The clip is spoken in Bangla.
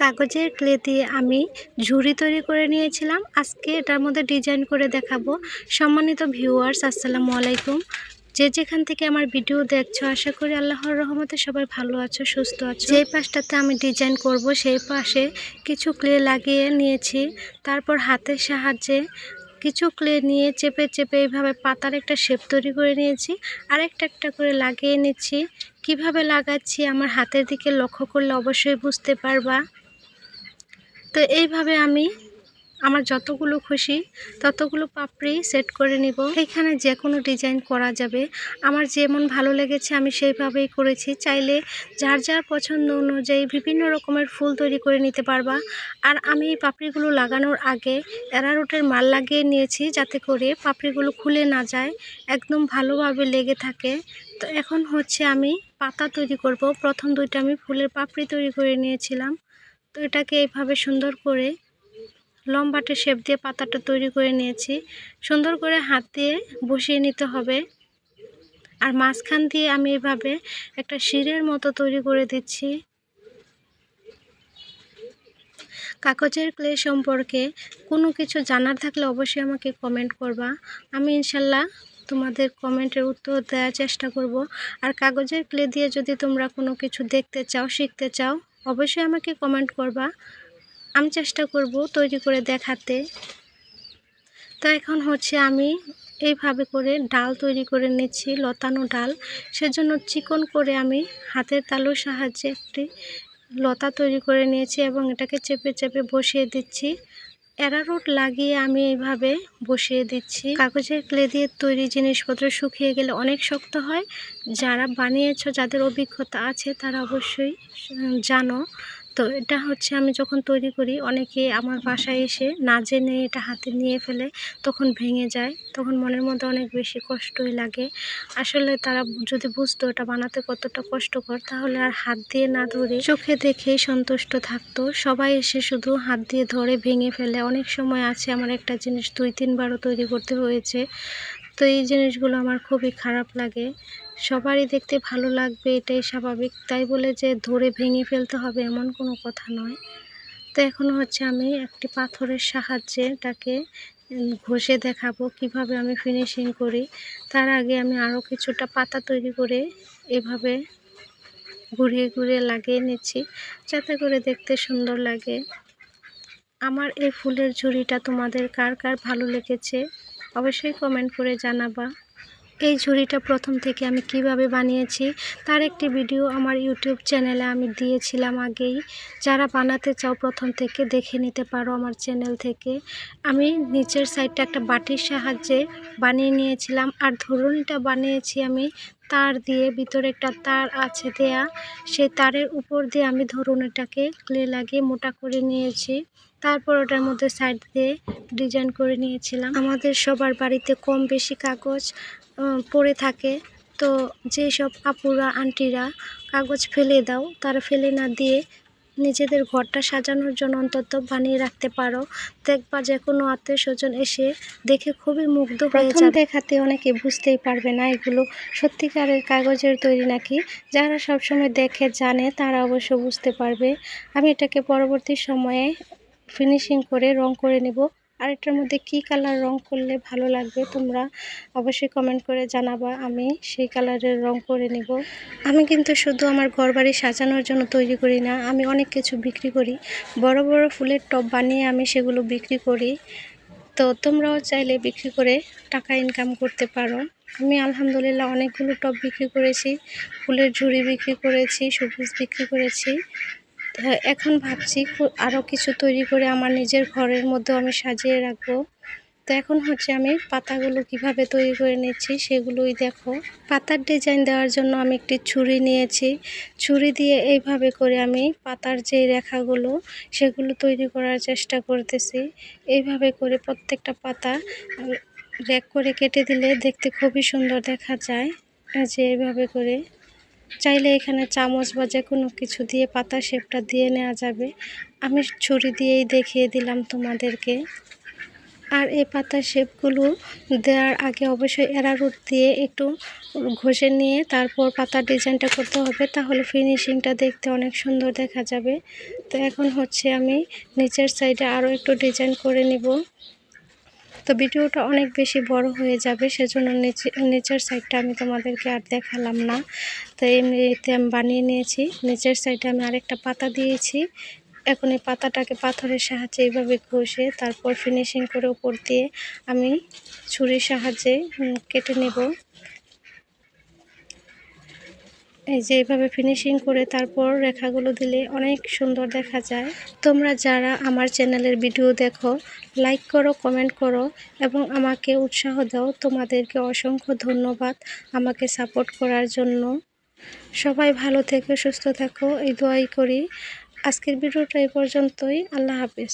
কাগজের ক্লে দিয়ে আমি ঝুড়ি তৈরি করে নিয়েছিলাম। আজকে এটার মধ্যে ডিজাইন করে দেখাবো। সম্মানিত ভিউয়ার্স, আসসালামু আলাইকুম। যে যেখান থেকে আমার ভিডিও দেখছো, আশা করি আল্লাহর রহমতে সবাই ভালো আছো, সুস্থ আছো। যেই পাশটাতে আমি ডিজাইন করব সেই পাশে কিছু ক্লে লাগিয়ে নিয়েছি। তারপর হাতের সাহায্যে কিছু ক্লে নিয়ে চেপে চেপে এইভাবে পাতার একটা শেপ তৈরি করে নিয়েছি। আর একটা করে লাগিয়ে নিচ্ছি। কিভাবে লাগাচ্ছি আমার হাতের দিকে লক্ষ্য করলে অবশ্যই বুঝতে পারবা। তো এইভাবে আমি আমার যতগুলো খুশি ততগুলো পাপড়ি সেট করে নিব। এখানে যে কোনো ডিজাইন করা যাবে, আমার যেমন ভালো লেগেছে আমি সেইভাবেই করেছি। চাইলে যার যার পছন্দ অনুযায়ী বিভিন্ন রকমের ফুল তৈরি করে নিতে পারবা। আর আমি এই পাপড়িগুলো লাগানোর আগে অ্যারারুটের মাল লাগিয়ে নিয়েছি, যাতে করে পাপড়িগুলো খুলে না যায়, একদম ভালোভাবে লেগে থাকে। তো এখন হচ্ছে আমি পাতা তৈরি করব। প্রথম দুইটা আমি ফুলের পাপড়ি তৈরি করে নিয়েছিলাম। তো এটাকে এইভাবে সুন্দর করে লম্বাটে শেপ দিয়ে পাতাটা তৈরি করে নিয়েছি। সুন্দর করে হাত দিয়ে বসিয়ে নিতে হবে। আর মাঝখান দিয়ে আমি এভাবে একটা শিরের মতো তৈরি করে দিচ্ছি। কাগজের ক্লে সম্পর্কে কোনো কিছু জানার থাকলে অবশ্যই আমাকে কমেন্ট করবা। আমি ইনশাল্লাহ তোমাদের কমেন্টের উত্তর দেওয়ার চেষ্টা করব। আর কাগজের ক্লে দিয়ে যদি তোমরা কোনো কিছু দেখতে চাও, শিখতে চাও, অবশ্যই আমাকে কমেন্ট করবা। আমি চেষ্টা করব তৈরি করে দেখাতে। তো এখন হচ্ছে আমি এইভাবে করে ডাল তৈরি করে নিচ্ছি, লতানো ডাল। সেজন্য চিকন করে আমি হাতের তালুর সাহায্যে একটি লতা তৈরি করে নিয়েছি এবং এটাকে চেপে চেপে বসিয়ে দিচ্ছি। অ্যারারুট লাগিয়ে আমি এইভাবে বসিয়ে দিচ্ছি। কাগজের ক্লে দিয়ে তৈরি জিনিসপত্র শুকিয়ে গেলে অনেক শক্ত হয়। যারা বানিয়েছো, যাদের অভিজ্ঞতা আছে, তারা অবশ্যই জানো। তো এটা হচ্ছে আমি যখন তৈরি করি, অনেকে আমার বাসায় এসে না জেনে এটা হাতে নিয়ে ফেলে, তখন ভেঙে যায়, তখন মনের মধ্যে অনেক বেশি কষ্টই লাগে। আসলে তারা যদি বুঝতো এটা বানাতে কতটা কষ্টকর, তাহলে আর হাত দিয়ে না ধরে চোখে দেখেই সন্তুষ্ট থাকতো। সবাই এসে শুধু হাত দিয়ে ধরে ভেঙে ফেলে। অনেক সময় আছে আমার একটা জিনিস 2-3 বারও তৈরি করতে হয়েছে। তো এই জিনিসগুলো আমার খুবই খারাপ লাগে। সবারই দেখতে ভালো লাগবে, এটাই স্বাভাবিক। তাই বলে যে ধরে ভেঙে ফেলতে হবে এমন কোনো কথা নয়। তো এখন হচ্ছে আমি একটি পাথরের সাহায্যে এটাকে ঘষে দেখাবো কিভাবে আমি ফিনিশিং করি। তার আগে আমি আরও কিছুটা পাতা তৈরি করে এভাবে ঘুরিয়ে ঘুরিয়ে লাগিয়ে নিচ্ছি, যাতে করে দেখতে সুন্দর লাগে। আমার এই ফুলের ঝুড়িটা তোমাদের কার কার ভালো লেগেছে অবশ্যই কমেন্ট করে জানাবা। এই ঝুড়িটা প্রথম থেকে আমি কিভাবে বানিয়েছি তার একটি ভিডিও আমার ইউটিউব চ্যানেলে আমি দিয়েছিলাম আগেই। যারা বানাতে চাও প্রথম থেকে দেখে নিতে পারো আমার চ্যানেল থেকে। আমি নিচের সাইডটা একটা বাটির সাহায্যে বানিয়ে নিয়েছিলাম। আর ধরুনিটা বানিয়েছি আমি তার দিয়ে, ভিতরে একটা তার আছে দেয়া, সেই তারের উপর দিয়ে আমি ধরুনিটাকে ক্লে লাগিয়ে মোটা করে নিয়েছি। তারপর ওটার মধ্যে সাইড দিয়ে ডিজাইন করে নিয়েছিলাম। আমাদের সবার বাড়িতে কম বেশি কাগজ পড়ে থাকে। তো যেসব আপুরা আন্টিরা কাগজ ফেলে দাও, তারা ফেলে না দিয়ে নিজেদের ঘরটা সাজানোর জন্য অন্তত বানিয়ে রাখতে পারো। দেখবা যে কোনো আত্মীয় স্বজন এসে দেখে খুবই মুগ্ধ হয়ে যাবে। প্রথম দেখাতে অনেকে বুঝতেই পারবে না এগুলো সত্যিকারের কাগজের তৈরি নাকি। যারা সবসময় দেখে জানে তারা অবশ্য বুঝতে পারবে। আমি এটাকে পরবর্তী সময়ে ফিনিশিং করে রং করে নেব। আর এটার মধ্যে কি কালার রং করলে ভালো লাগবে তোমরা অবশ্যই কমেন্ট করে জানাবা, আমি সেই কালারের রং করে নেব। আমি কিন্তু শুধু আমার ঘরবাড়ি সাজানোর জন্য তৈরি করি না, আমি অনেক কিছু বিক্রি করি। বড় বড় ফুলের টব বানিয়ে আমি সেগুলো বিক্রি করি। তো তোমরাও চাইলে বিক্রি করে টাকা ইনকাম করতে পারো। আমি আলহামদুলিল্লাহ অনেকগুলো টব বিক্রি করেছি, ফুলের ঝুড়ি বিক্রি করেছি, সবুজ বিক্রি করেছি। এখন ভাবছি আরও কিছু তৈরি করে আমার নিজের ঘরের মধ্যেও আমি সাজিয়ে রাখবো। তো এখন হচ্ছে আমি পাতাগুলো কিভাবে তৈরি করে নিচ্ছি সেগুলোই দেখো। পাতার ডিজাইন দেওয়ার জন্য আমি একটি ছুরি নিয়েছি। ছুরি দিয়ে এইভাবে করে আমি পাতার যে রেখাগুলো সেগুলো তৈরি করার চেষ্টা করতেছি। এইভাবে করে প্রত্যেকটা পাতা রেক করে কেটে দিলে দেখতে খুবই সুন্দর দেখা যায়। যে এইভাবে করে চাইলে এখানে চামচ বা যে কোনো কিছু দিয়ে পাতা শেপটা দিয়ে নেওয়া যাবে। আমি ছুরি দিয়েই দেখিয়ে দিলাম তোমাদেরকে। আর এই পাতার শেপগুলো দেওয়ার আগে অবশ্যই অ্যারারুট দিয়ে একটু ঘষে নিয়ে তারপর পাতার ডিজাইনটা করতে হবে, তাহলে ফিনিশিংটা দেখতে অনেক সুন্দর দেখা যাবে। তো এখন হচ্ছে আমি নিচের সাইডে আরও একটু ডিজাইন করে নিব। তো ভিডিওটা অনেক বেশি বড় হয়ে যাবে, সেজন্য নিচের সাইডটা আমি তোমাদেরকে আর দেখালাম না। তো এমনিতে আমি বানিয়ে নিয়েছি। নিচের সাইডে আমি আরেকটা পাতা দিয়েছি। এখন এই পাতাটাকে পাথরের সাহায্যে এইভাবে ঘষে তারপর ফিনিশিং করে উপর দিয়ে আমি ছুরির সাহায্যে কেটে নেব। এই যে এইভাবে ফিনিশিং করে তারপর রেখাগুলো দিলে অনেক সুন্দর দেখা যায়। তোমরা যারা আমার চ্যানেলের ভিডিও দেখো, লাইক করো, কমেন্ট করো এবং আমাকে উৎসাহ দাও। তোমাদেরকে অসংখ্য ধন্যবাদ আমাকে সাপোর্ট করার জন্য। সবাই ভালো থেকো, সুস্থ থাকো, এই দোয়াই করি। আজকের ভিডিওটা এই পর্যন্তই। আল্লাহ হাফেজ।